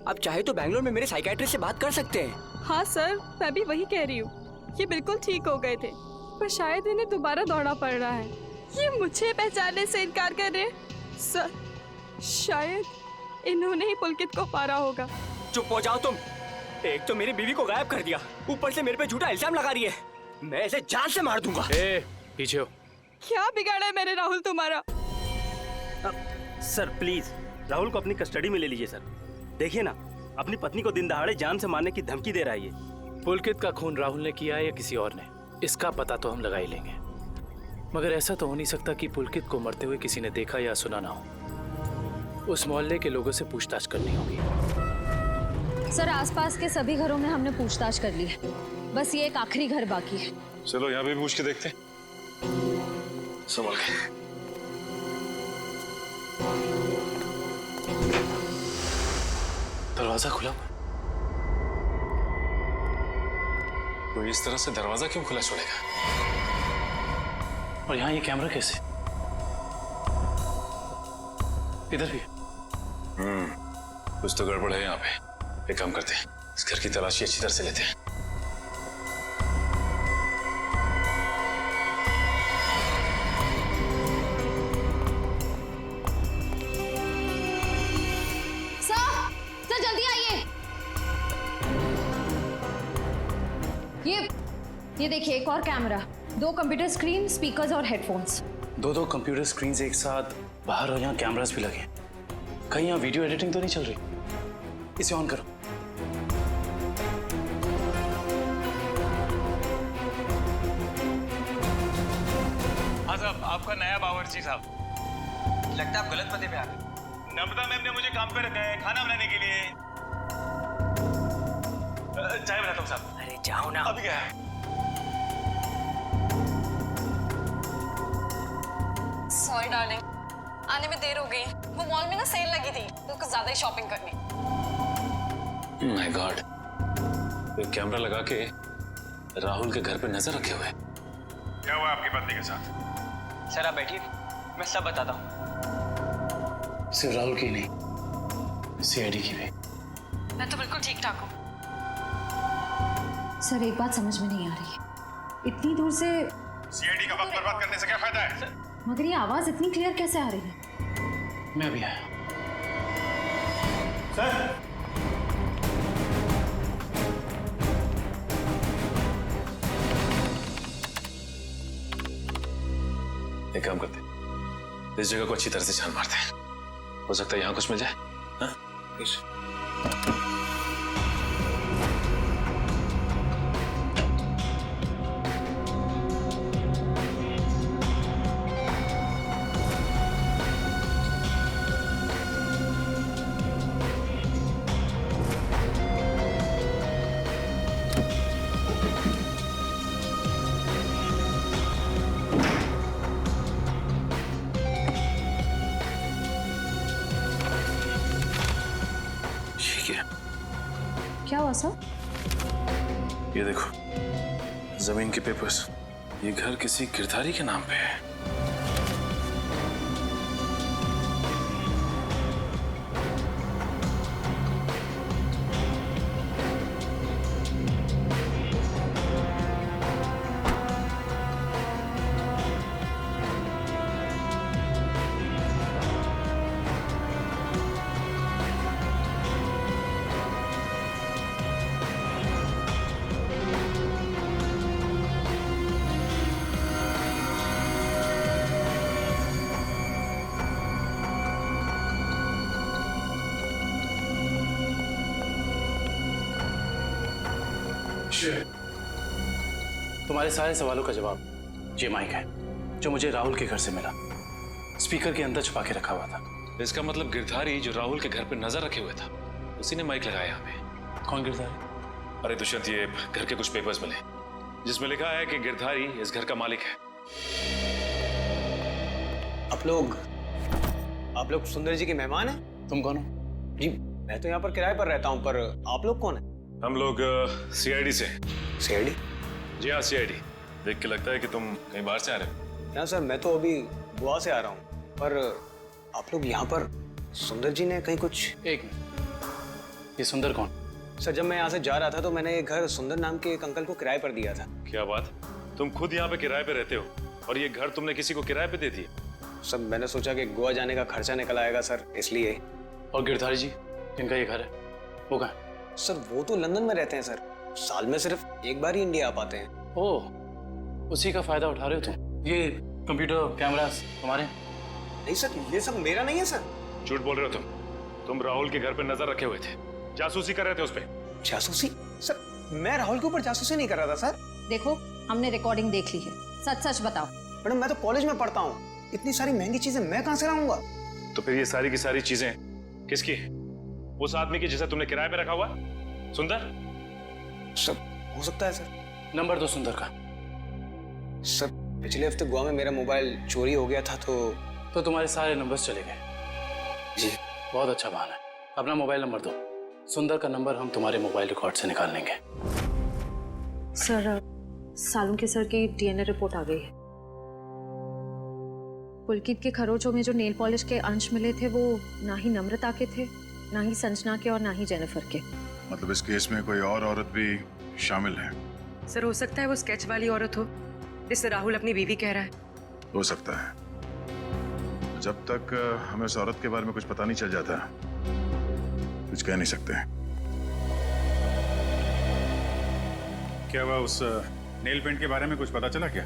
अब चाहे तो बैंगलोर में मेरे साइकियाट्रिस्ट से बात कर सकते हैं। हाँ सर, मैं भी वही कह रही हूँ। ये बिल्कुल ठीक हो गए थे, पर शायद इन्हें दोबारा दौड़ना पड़ रहा है। ये मुझे पहचानने से इनकार कर रहे हैं। सर, शायद इन्होंने ही पुलकित को मारा होगा। चुप हो जाओ तुम। एक तो मेरी बीवी को गायब कर दिया, ऊपर से मेरे पे झूठा इल्जाम लगा रही है। मैं इसे जान से मार दूंगा। पीछे हो। क्या बिगाड़ा है मैंने राहुल तुम्हारा? सर प्लीज, राहुल को अपनी कस्टडी में ले लीजिए सर। देखिए ना, अपनी पत्नी को दिन दहाड़े जान से मारने की धमकी दे रहा है ये। पुलकित का खून राहुल ने किया है या किसी और ने, इसका पता तो हम लगा ही लेंगे। मगर ऐसा तो हो नहीं सकता कि पुलकित को मरते हुए किसी ने देखा या सुना ना हो। उस मोहल्ले के लोगों से पूछताछ करनी होगी। सर, आसपास के सभी घरों में हमने पूछताछ कर ली है, बस ये एक आखिरी घर बाकी है। चलो यहाँ भी पूछ के देखते हैं। संभल के। दरवाजा खुला। तो इस तरह से दरवाजा क्यों खुला छोड़ेगा? और यहाँ ये कैमरा कैसे? इधर भी। कुछ तो गड़बड़ है यहाँ पे। एक काम करते हैं, इस घर की तलाशी अच्छी तरह से लेते हैं। सर जल्दी आइए। ये देखिए, एक और कैमरा, 2 कंप्यूटर स्क्रीन, स्पीकर्स और हेडफोन्स। 2 कंप्यूटर स्क्रीन एक साथ बाहर, और यहाँ कैमरास भी लगे। कहीं यहाँ वीडियो एडिटिंग तो नहीं चल रही? इसे ऑन करो। हाँ साहब, आपका नया बावर्ची साहब। लगता है आप गलत पते पे आ गए। नम्रता मैम ने मुझे काम पे रखा है खाना बनाने के लिए। चाय बनाता हूँ साहब। अरे जाओ ना। अभी क्या है? सॉरी डार्लिंग, आने में देर हो गई। वो मॉल में ना सेल लगी थी तो कुछ ज्यादा ही शॉपिंग करनी। माय गॉड, एक कैमरा लगा के राहुल के घर पे नजर रखे हुए। क्या हुआ आपकी पत्नी के साथ? सर आप बैठिए, मैं सब बताता हूँ। सिर्फ राहुल की नहीं, सीआईडी की भी। मैं तो बिल्कुल ठीक ठाक हूँ। सर, एक बात समझ में नहीं आ रही है, इतनी दूर से सीआईडी का वक्त बर्बाद करने से क्या फायदा है? मगर ये आवाज इतनी क्लियर कैसे आ रही है? मैं भी आया। सर, एक काम करते हैं, इस जगह को अच्छी तरह से छान मारते हैं। हो सकता है यहाँ कुछ मिल जाए। हाँ? क्या हुआ सर? ये देखो, जमीन के पेपर्स। ये घर किसी गिरधारी के नाम पे है। तुम्हारे सारे सवालों का जवाब ये माइक है जो मुझे राहुल के घर से मिला। स्पीकर के अंदर छुपा के रखा हुआ था। इसका मतलब गिरधारी जो राहुल के घर पे नजर रखे हुए था उसी ने माइक लगाया यहाँ पे। कौन गिरधारी? अरे दुष्यंत, ये घर के कुछ पेपर्स मिले जिसमें लिखा है कि गिरधारी इस घर का मालिक है। आप लोग सुंदर जी के मेहमान हैं? तुम कौन हो? जी मैं तो यहाँ पर किराए पर रहता हूँ, पर आप लोग कौन हैं? हम लोग सीआईडी से। सीआईडी? जी हाँ, सीआईडी। देख के लगता है कि तुम कहीं बाहर से आ रहे हो। ना सर, मैं तो अभी गोवा से आ रहा हूँ। पर आप लोग यहाँ पर सुंदर जी ने कहीं कुछ... एक मिनट, ये सुंदर कौन? सर जब मैं यहाँ से जा रहा था तो मैंने ये घर सुंदर नाम के एक अंकल को किराए पर दिया था। क्या बात, तुम खुद यहाँ पे किराए पे रहते हो और ये घर तुमने किसी को किराए पे दे दिया? सर मैंने सोचा कि गोवा जाने का खर्चा निकल आएगा सर, इसलिए। और गिरधारी जी जिनका ये घर है वो कहाँ? सर वो तो लंदन में रहते हैं सर, साल में सिर्फ एक बार ही इंडिया आ पाते हैं। ओह, उसी का फायदा उठा रहे हो तुम? ये कंप्यूटर कैमरास तुम्हारे? नहीं सर, ये सब मेरा नहीं है सर। झूठ बोल रहे हो तुम राहुल के घर पे नजर रखे हुए थे, जासूसी कर रहे थे उस पे। जासूसी? सर मैं राहुल के ऊपर जासूसी नहीं कर रहा था सर। देखो हमने रिकॉर्डिंग देख ली है, सच सच बताओ। मैडम मैं तो कॉलेज में पढ़ता हूँ, इतनी सारी महंगी चीजें मैं कहाँ से लाऊंगा? तो फिर ये सारी की सारी चीजें किसकी है? उस आदमी की जिसे तुमने किराए पे रखा हुआ, सुंदर? सर हो सकता है सर। नंबर दो सुंदर का। सर पिछले हफ्ते गोवा में मेरा मोबाइल चोरी हो गया था तो तुम्हारे सारे नंबर्स चले गए? जी। बहुत अच्छा बहाना है। अपना मोबाइल नंबर दो। सुंदर का नंबर हम तुम्हारे मोबाइल रिकॉर्ड से निकाल लेंगे। सर सालुंके सर की डीएनए रिपोर्ट आ गई है। पुलकित के खरोचों में जो नेल पॉलिश के अंश मिले थे वो ना ही नम्रता के थे, ना ही संजना के और ना ही जेनिफर के। मतलब इस केस में कोई और औरत भी शामिल है? सर हो सकता है वो स्केच वाली औरत हो जिससे राहुल अपनी बीवी कह रहा है। हो सकता है। जब तक हमें उस औरत के बारे में कुछ पता नहीं चल जाता कुछ कह नहीं सकते। क्या हुआ, उस नेल पेंट के बारे में कुछ पता चला क्या?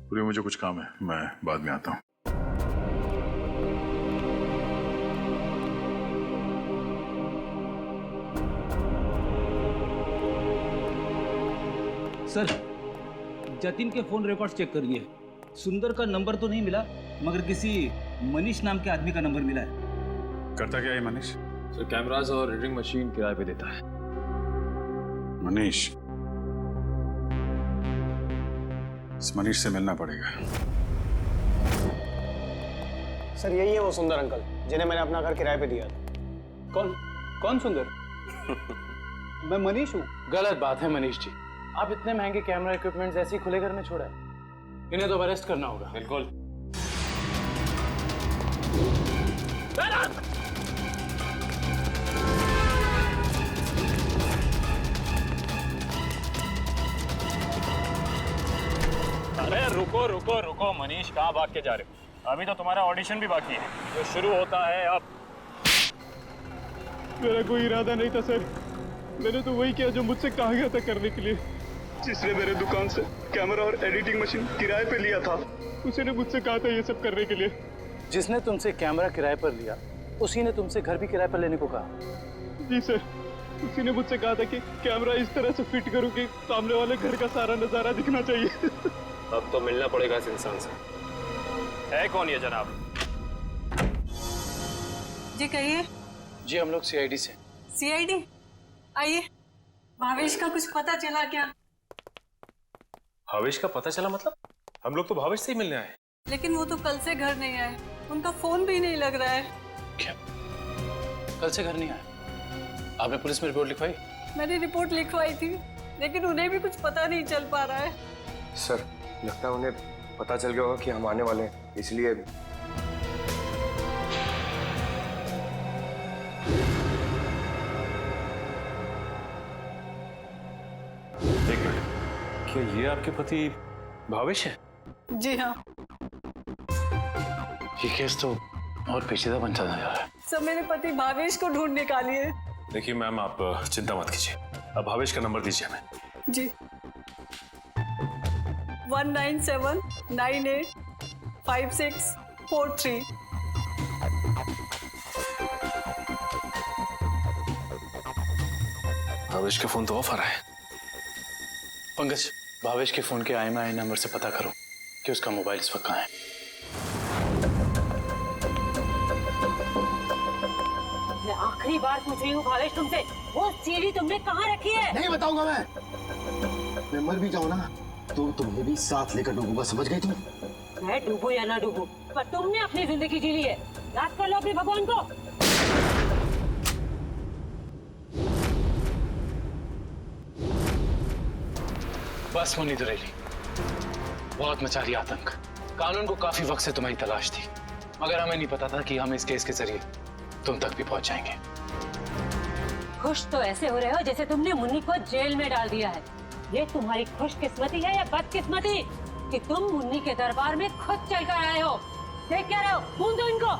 पूरी मुझे कुछ काम है, मैं बाद में आता हूँ। सर जतिन के फोन रिकॉर्ड्स चेक करिए। सुंदर का नंबर तो नहीं मिला, मगर किसी मनीष नाम के आदमी का नंबर मिला है। करता क्या है मनीष? सर कैमरास और रीडिंग मशीन किराए पे देता है। मनीष? इस मनीष से मिलना पड़ेगा। सर यही है वो सुंदर अंकल जिन्हें मैंने अपना घर किराए पे दिया था। कौन सुंदर? मैं मनीष हूँ। गलत बात है मनीष जी, आप इतने महंगे कैमरा इक्विपमेंट्स ऐसे ही खुले घर में छोड़ा है। इन्हें तो अरेस्ट करना होगा। बिल्कुल। अरे रुको रुको रुको मनीष, कहाँ भाग के जा रहे हो? अभी तो तुम्हारा ऑडिशन भी बाकी है जो शुरू होता है अब। मेरा कोई इरादा नहीं था सर, मैंने तो वही किया जो मुझसे कहा गया था करने के लिए। जिसने मेरे दुकान से कैमरा और एडिटिंग मशीन किराए पे लिया था उसी ने मुझसे कहा था ये सब करने के लिए। जिसने तुमसे कैमरा किराए पर लिया उसी ने तुमसे घर भी किराए पर लेने को कहा? जी सर, उसी ने मुझसे कहा था कि कैमरा इस तरह से फिट करूं कि सामने वाले घर का सारा नजारा दिखना चाहिए। अब तो मिलना पड़ेगा इस इंसान से। है कौन ये जनाब? जी कहिए। जी हम लोग सीआईडी से। सीआईडी? आइए। भावेश का कुछ पता चला क्या? भावेश का पता चला मतलब? हम लोग तो भावेश से ही मिलने आए। लेकिन वो तो कल से घर नहीं आए, उनका फोन भी नहीं लग रहा है। क्या कल से घर नहीं आए? आपने पुलिस में रिपोर्ट लिखवाई? मैंने रिपोर्ट लिखवाई थी लेकिन उन्हें भी कुछ पता नहीं चल पा रहा है। सर लगता है उन्हें पता चल गया होगा कि हम आने वाले हैं, इसलिए। एक मिनट, क्या ये आपके पति भावेश है? जी हाँ। ये केस तो और पेचीदा बनता जा रहा है। सब मेरे पति भावेश को ढूंढ निकालिए। देखिए मैम, आप चिंता मत कीजिए, अब भावेश का नंबर दीजिए हमें। जी 197985643। भावेश का फोन तो ऑफ आ रहा है। पंकज, भावेश के फोन के IMEI नंबर से पता करो कि उसका मोबाइल इस वक्त कहाँ है। मैं आखिरी बार पूछ रही हूँ भावेश तुमसे, वो सीढ़ी तुमने कहाँ रखी है? नहीं बताऊंगा मैं मर भी जाऊँ ना तो तुम्हें भी साथ लेकर डूबूंगा, समझ गई तुम? मैं डूबू या ना डूबू, पर तुमने अपनी जिंदगी जी ली है। याद कर लो अपने भगवान को। बस मुन्नी दुरेली, बहुत मचा रही आतंक। कानून को काफी वक्त से तुम्हारी तलाश थी, मगर हमें नहीं पता था कि हम इस केस के जरिए तुम तक भी पहुंच जाएंगे। खुश तो ऐसे हो रहे हो जैसे तुमने मुन्नी को जेल में डाल दिया है। ये तुम्हारी खुशकिस्मती है या बदकिस्मती कि तुम मुन्नी के दरबार में खुद चलकर आए हो? देख क्या रहे हो? खून दो इनको।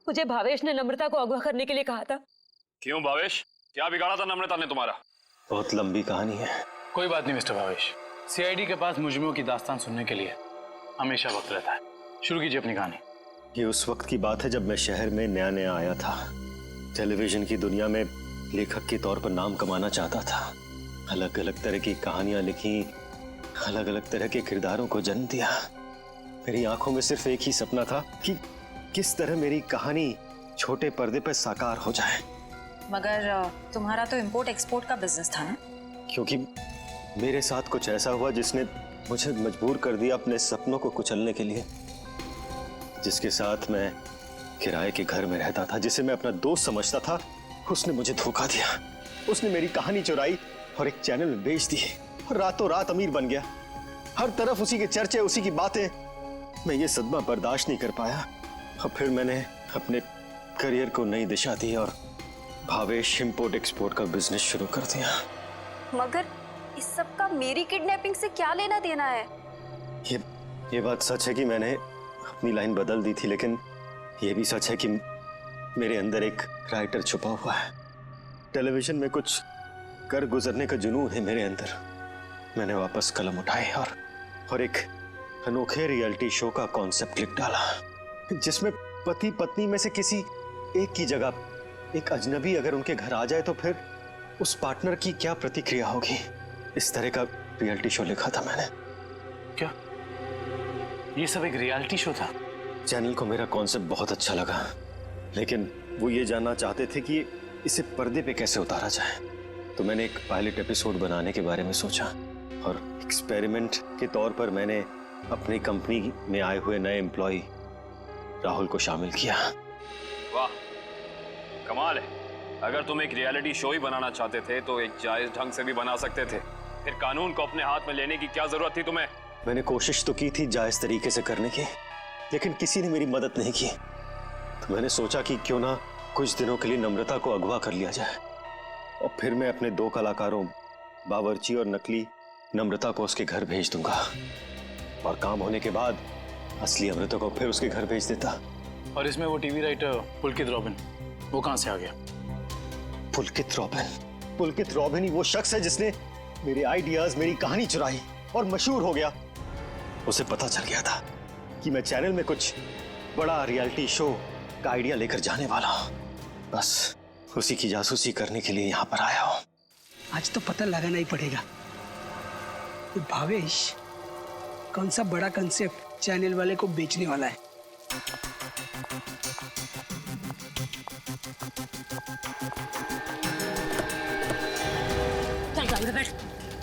मुझे भावेश ने नम्रता को अगवा करने के लिए कहा था। क्यों भावेश, क्या बिगाड़ा था नम्रता ने तुम्हारा? बहुत लंबी कहानी है। कोई बात नहीं मिस्टर भावेश, CID के पास मुजरिमों की दास्तान सुनने के लिए हमेशा वक्त रहता है। शुरू कीजिए अपनी कहानी। ये उस वक्त की बात है जब मैं शहर में नया नया आया था। टेलीविजन की दुनिया में लेखक के तौर पर नाम कमाना चाहता था। अलग अलग तरह की कहानियां लिखी, अलग अलग तरह के किरदारों को जन्म दिया। मेरी आंखों में सिर्फ एक ही सपना था कि किस तरह मेरी कहानी छोटे पर्दे पर साकार हो जाए। मगर तुम्हारा तो इंपोर्ट एक्सपोर्ट का बिजनेस था ना? क्योंकि मेरे साथ कुछ ऐसा हुआ जिसने मुझे मजबूर कर दिया अपने सपनों को कुचलने के लिए। जिसके साथ मैं किराए के घर में रहता था, जिसे मैं अपना दोस्त समझता था, उसने मुझे धोखा दिया। उसने मेरी कहानी चुराई और एक चैनल में बेच दी और रातों रात अमीर बन गया। हर तरफ उसी के चर्चे, उसी की बातें। मैं ये सदमा बर्दाश्त नहीं कर पाया और फिर मैंने अपने करियर को नई दिशा दी और भावेश इंपोर्ट एक्सपोर्ट का बिजनेस शुरू कर दिया। मगर इस सब का मेरी किडनैपिंग से क्या लेना देना है? ये बात सच है कि मैंने अपनी लाइन बदल दी थी, लेकिन ये भी सच है कि मेरे अंदर एक राइटर छुपा हुआ है। टेलीविजन में कुछ कर गुजरने का जुनून है मेरे अंदर। मैंने वापस कलम उठाई और और एक अनोखे रियलिटी शो का कॉन्सेप्ट लिख डाला, जिसमें पति पत्नी में से किसी एक की जगह एक अजनबी अगर उनके घर आ जाए तो फिर उस पार्टनर की क्या प्रतिक्रिया होगी। इस तरह का रियलिटी शो लिखा था मैंने। क्या ये सब एक रियलिटी शो था? चैनल को मेरा कॉन्सेप्ट बहुत अच्छा लगा, लेकिन वो ये जानना चाहते थे कि इसे पर्दे पे कैसे उतारा जाए। तो मैंने एक पायलट एपिसोड बनाने के बारे में सोचा और एक्सपेरिमेंट के तौर पर मैंने अपनी कंपनी में आए हुए नए एम्प्लॉय राहुल को शामिल किया। वाह, कमाल है। अगर तुम एक रियलिटी शो ही बनाना चाहते थे तो एक जायज ढंग से भी बना सकते थे। फिर कानून को अपने हाथ में लेने की क्या जरूरत थी तुम्हें? मैंने कोशिश तो की थी जायज तरीके से करने की, लेकिन किसी ने मेरी मदद नहीं की। तो मैंने सोचा कि क्यों ना कुछ दिनों के लिए नम्रता को अगवा कर लिया जाए और फिर मैं अपने 2 कलाकारों बावर्ची और नकली नम्रता को उसके घर भेज दूंगा और काम होने के बाद असली अमृता को फिर उसके घर भेज देता। और इसमें वो टीवी राइटर पुलकित रॉबिन, वो कहां से आ गया? पुलकित रॉबिन ही वो शख्स है जिसने मेरे आइडियाज, मेरी कहानी चुराई और मशहूर हो गया। उसे पता चल गया था कि मैं चैनल में कुछ बड़ा रियलिटी शो का आइडिया लेकर जाने वाला हूं। बस उसी की जासूसी करने के लिए यहाँ पर आया हूँ। आज तो पता लगाना ही पड़ेगा कि भावेश कौन सा बड़ा कंसेप्ट चैनल वाले को बेचने वाला है। चल गाड़ी में बैठ।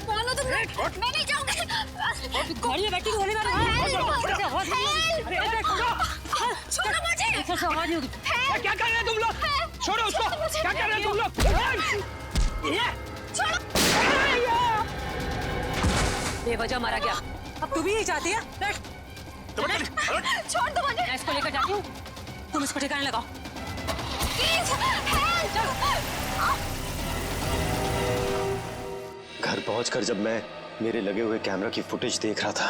कौन हो तुम? मैं नहीं जाऊंगी। गाड़ी में बैठी गोली मारो। छोड़ो मुझे। ऐसा आवाज नहीं होगी। क्या कर रहे हैं तुम लोग? छोड़ो उसको। क्या कर रहे हैं तुम लोग? बेवजह मारा गया। अब तू भी यही चाहती है? बैठ। छोड़ दो मुझे। मैं इसको लेकर जाती हूँ, तुम इसको ठिकाने लगाओ। घर पहुंचकर जब मैं मेरे लगे हुए कैमरा की फुटेज देख रहा था,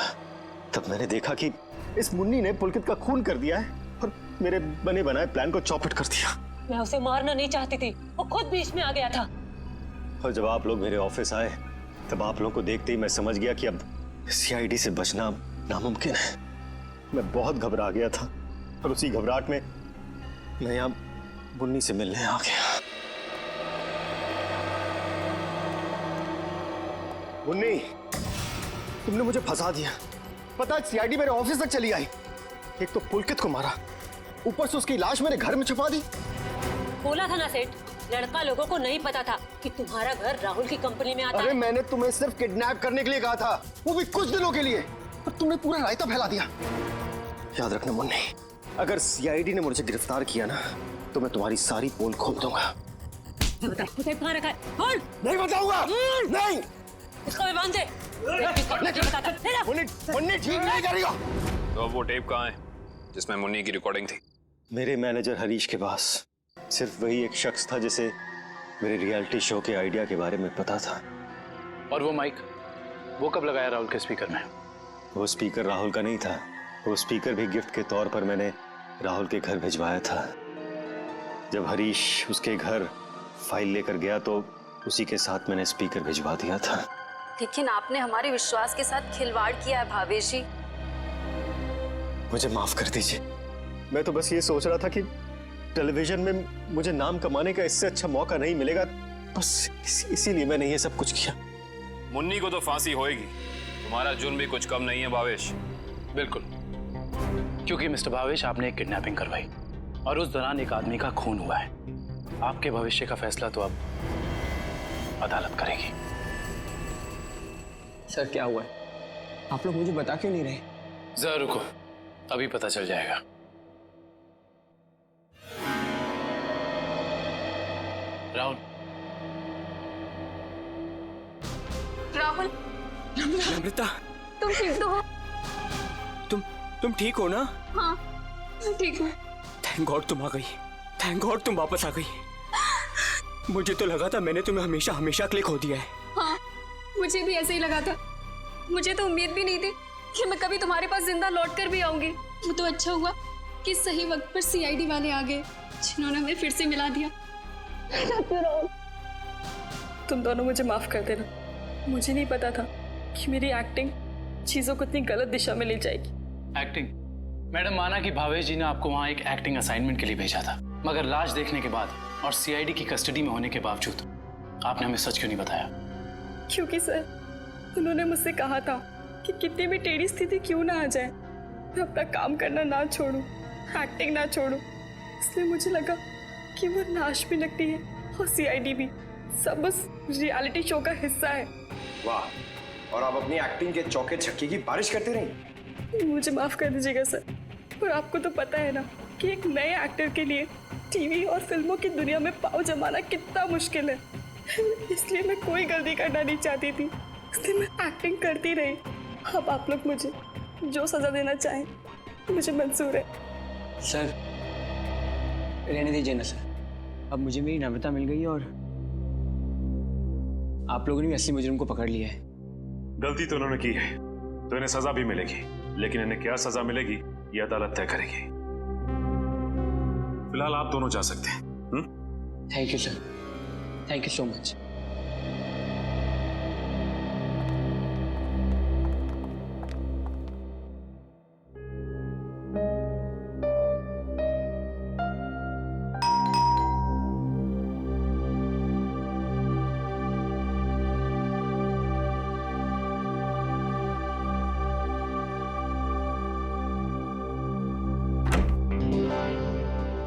तब मैंने देखा कि इस मुन्नी ने पुलकित का खून कर दिया है और मेरे बने बनाए प्लान को चौपट कर दिया। मैं उसे मारना नहीं चाहती थी, वो खुद बीच में आ गया था। और जब आप लोग मेरे ऑफिस आए, तब आप लोगों को देखते ही मैं समझ गया कि अब सीआईडी से बचना नामुमकिन है। मैं बहुत घबरा गया था और उसी घबराहट में मैं यहाँ मुन्नी से मिलने आ गया। मुन्नी, तुमने मुझे फंसा दिया। पता है सीआईडी मेरे ऑफिस तक चली आई। एक तो पुलकित को मारा, ऊपर से उसकी लाश मेरे घर में छुपा दी। बोला था ना सेठ, लड़का लोगों को नहीं पता था कि तुम्हारा घर राहुल की कंपनी में आता है। अरे मैंने तुम्हें सिर्फ किडनैप करने के लिए कहा था, वो भी कुछ दिनों के लिए, पर तुमने पूरा रायता फैला दिया। याद रखना मुन्नी, अगर सीआईडी ने मुझे गिरफ्तार किया ना, तो मैं तुम्हारी सारी पोल खोल दूंगा। बता कहाँ रखा है? बोल। नहीं बताऊंगा। नहीं। इसको भी बांध दे। मुन्नी ठीक नहीं करेगा। तो अब वो टेप कहाँ है जिसमें मुन्नी की रिकॉर्डिंग थी? मेरे मैनेजर हरीश के पास। सिर्फ वही एक शख्स था जिसे मेरे रियलिटी शो के आइडिया के बारे में पता था। और वो माइक, वो कब लगाया राहुल के स्पीकर में? वो स्पीकर राहुल का नहीं था। वो स्पीकर भी गिफ्ट के तौर पर मैंने राहुल के घर भिजवाया था। जब हरीश उसके घर फाइल लेकर गया तो उसी के साथ मैंने स्पीकर भिजवा दिया था। लेकिन आपने हमारे विश्वास के साथ खिलवाड़ किया है भावेश जी। मुझे माफ कर दीजिए। मैं तो बस ये सोच रहा था कि टेलीविजन में मुझे नाम कमाने का इससे अच्छा मौका नहीं मिलेगा, बस इसीलिए मैंने ये सब कुछ किया। मुन्नी को तो फांसी होएगी, तुम्हारा जुर्म भी कुछ कम नहीं है भावेश। बिल्कुल, क्योंकि मिस्टर भावेश आपने एक किडनैपिंग करवाई और उस दौरान एक आदमी का खून हुआ है। आपके भविष्य का फैसला तो अब अदालत करेगी। सर क्या हुआ है? आप लोग मुझे बता क्यों नहीं रहे? जरा रुको, अभी पता चल जाएगा। राहुल। राहुल। नम्रता, तुम ठीक तो हो? तुम ठीक हो ना? हाँ, मैं ठीक हूँ। थैंक गॉड तुम आ गई। थैंक गॉड तुम वापस आ गई। मुझे तो लगा था मैंने तुम्हें हमेशा हमेशा के लिए खो दिया है। हाँ, मुझे भी ऐसे ही लगा था। मुझे तो उम्मीद भी नहीं थी कि मैं कभी तुम्हारे पास जिंदा लौट कर भी आऊंगी। वो तो अच्छा हुआ कि सही वक्त पर सीआईडी वाले आ गए, जिन्होंने हमें फिर से मिला दिया। तुम दोनों मुझे माफ कर देना। मुझे नहीं पता था कि मेरी एक्टिंग चीजों को इतनी गलत दिशा में ले जाएगी। एक्टिंग? मैडम, माना कि भावेश जी ने आपको वहाँ एक एक्टिंग असाइनमेंट के लिए भेजा था, मगर लाश देखने के बाद और सीआईडी की कस्टडी में होने के बावजूद आपने हमें सच क्यों नहीं बताया? क्योंकि सर, उन्होंने मुझसे कहा था कि कितनी भी टेढ़ी स्थिति क्यों ना आ जाए, मैं अपना काम करना ना छोड़ूं, एक्टिंग ना छोड़ूं। इसलिए मुझे लगा कि वो नाश भी लगती है और सीआईडी भी सब उस रियलिटी शो का हिस्सा है। वाह, और आप अपनी एक्टिंग के चौके छक्के की बारिश करते रही। मुझे माफ कर दीजिएगा सर, और आपको तो पता है ना कि एक नए एक्टर के लिए टीवी और फिल्मों की दुनिया में पाँव जमाना कितना मुश्किल है। इसलिए मैं कोई गलती करना नहीं चाहती थी, इसलिए मैं एक्टिंग करती रही। अब आप लोग मुझे जो सजा देना चाहें मुझे मंजूर है। सर रहने दीजिए ना सर, अब मुझे मेरी नम्रता मिल गई और आप लोगों ने भी असली मुजरिम को पकड़ लिया है। गलती तो उन्होंने की है, तो इन्हें सजा भी मिलेगी, लेकिन इन्हें क्या सजा मिलेगी ये अदालत तय करेगी। फिलहाल आप दोनों जा सकते हैं। Thank you sir, thank you so much.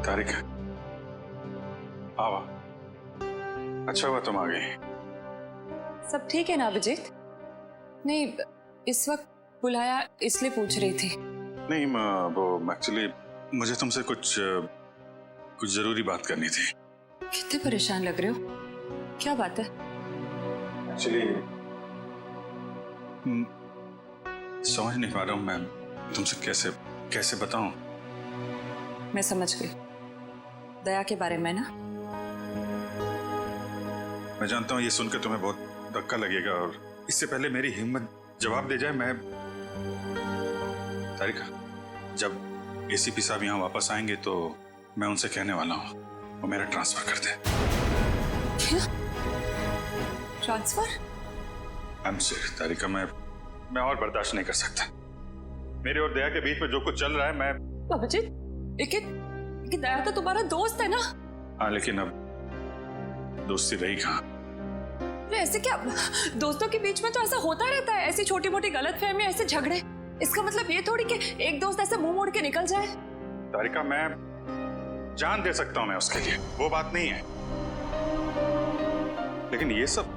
Tarika, आवा, अच्छा हुआ तुम आ गई। सब ठीक है ना अभिजीत? नहीं, इस वक्त बुलाया इसलिए पूछ रही थी। नहीं, वो एक्चुअली मुझे तुमसे कुछ जरूरी बात करनी थी। कितने परेशान लग रहे हो, क्या बात है? एक्चुअली समझ नहीं पा रहा हूँ मैं तुमसे कैसे बताऊं। मैं समझ गई, दया के बारे में ना? मैं जानता हूँ ये सुनकर तुम्हें बहुत धक्का लगेगा, और इससे पहले मेरी हिम्मत जवाब दे जाए, मैं तारिका, जब एसीपी साहब यहाँ वापस आएंगे तो मैं उनसे कहने वाला हूँ वो मेरा ट्रांसफर कर दे। क्या ट्रांसफर? आई एम सॉरी तारिका, मैं और बर्दाश्त नहीं कर सकता। मेरे और दया के बीच में जो कुछ चल रहा है, मैं अभिजीत, लेकिन दया तो तुम्हारा दोस्त है ना? हाँ, लेकिन अब दोस्ती रही कहाँ? ऐसे क्या, दोस्तों के बीच में तो ऐसा होता रहता है, ऐसी छोटी मोटी गलतफहमी, ऐसे झगड़े। इसका मतलब ये थोड़ी कि एक दोस्त ऐसे मुंह मोड़ के निकल जाए। तारिका, मैं जान दे सकता हूं मैं उसके लिए, वो बात नहीं है, लेकिन ये सब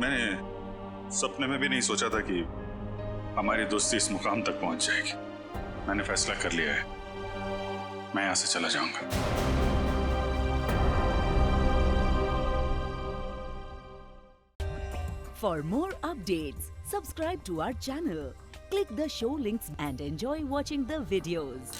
मैंने सपने में भी नहीं सोचा था कि हमारी दोस्ती इस मुकाम तक पहुंच जाएगी। मैंने फैसला कर लिया है, मैं यहां से चला जाऊंगा। For more updates, subscribe to our channel, click the show links and enjoy watching the videos.